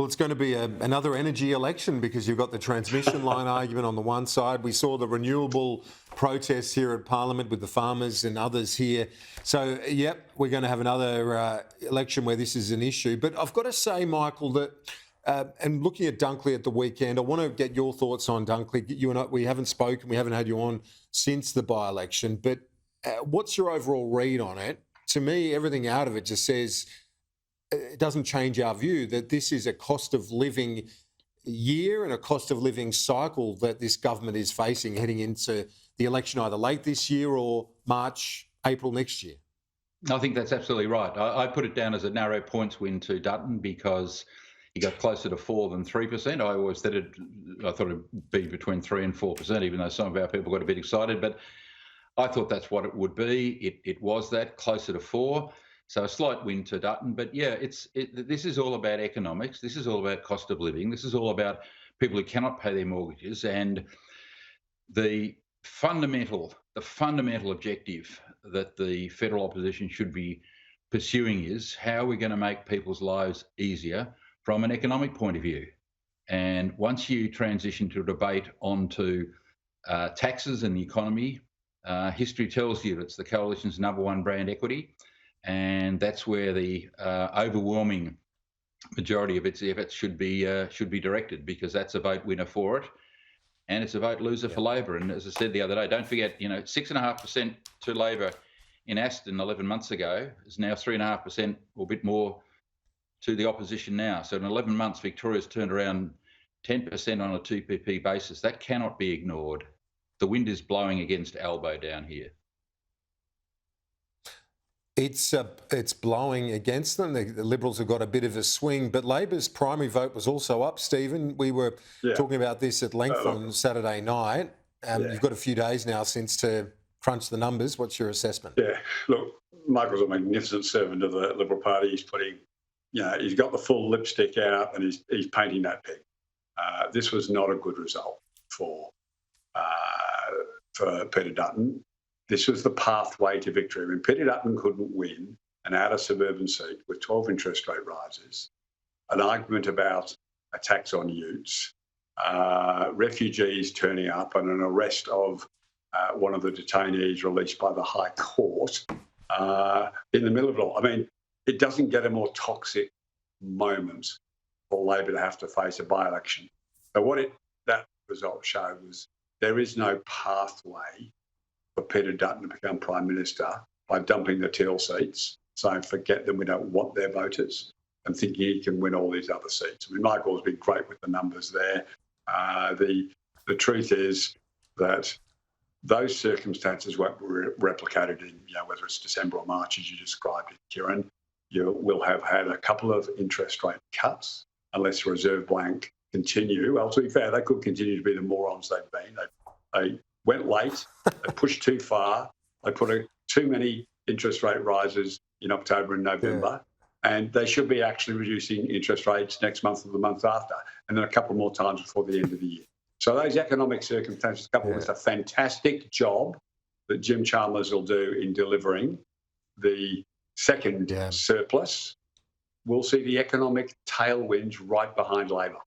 Well, it's going to be another energy election because you've got the transmission line argument on the one side. We saw the renewable protests here at Parliament with the farmers and others here. So, yep, we're going to have another election where this is an issue. But I've got to say, Michael, that and looking at Dunkley at the weekend, I want to get your thoughts on Dunkley. You and I, we haven't spoken, we haven't had you on since the by-election, but what's your overall read on it? To me, everything out of it just says it doesn't change our view that this is a cost of living year and a cost of living cycle that this government is facing heading into the election either late this year or March, April next year. I think that's absolutely right. I put it down as a narrow points win to Dutton because he got closer to 4 than 3%. I thought it'd be between 3 and 4%, even though some of our people got a bit excited. But I thought that's what it would be. It was that, closer to 4. So a slight win to Dutton. But yeah, this is all about economics. This is all about cost of living. This is all about people who cannot pay their mortgages. And the fundamental objective that the federal opposition should be pursuing is how we're going to make people's lives easier from an economic point of view. And once you transition to a debate onto taxes and the economy, history tells you it's the coalition's number one brand equity. And that's where the overwhelming majority of its efforts should be directed, because that's a vote winner for it, and it's a vote loser for Labor. And as I said the other day, don't forget, 6.5% to Labor in Aston 11 months ago is now 3.5% or a bit more to the opposition now. So in 11 months, Victoria's turned around 10% on a 2PP basis. That cannot be ignored. The wind is blowing against Albo down here. It's blowing against them. The Liberals have got a bit of a swing, but Labor's primary vote was also up, Stephen. We were talking about this at length on Saturday night. You've got a few days now since to crunch the numbers. What's your assessment? Yeah, look, Michael's a magnificent servant of the Liberal Party. He's putting, he's got the full lipstick out and he's painting that pig. This was not a good result for Peter Dutton. This was the pathway to victory. When Peter Dutton couldn't win an outer suburban seat with 12 interest rate rises, an argument about a tax on utes, refugees turning up, and an arrest of one of the detainees released by the High Court in the middle of it all. I mean, it doesn't get a more toxic moment for Labor to have to face a by-election. So what that result showed was there is no pathway for Peter Dutton to become Prime Minister by dumping the teal seats, saying forget them, we don't want their voters, and thinking he can win all these other seats. I mean, Michael's been great with the numbers there. The truth is that those circumstances won't be replicated in, whether it's December or March, as you described it, Kieran. You will have had a couple of interest rate cuts unless the Reserve Bank continue. Well, to be fair, they could continue to be the morons they've been. They went late, they pushed too far, they put too many interest rate rises in October and November, and they should be actually reducing interest rates next month or the month after, and then a couple more times before the end of the year. So those economic circumstances, coupled with a fantastic job that Jim Chalmers will do in delivering the second surplus, we'll see the economic tailwinds right behind Labor.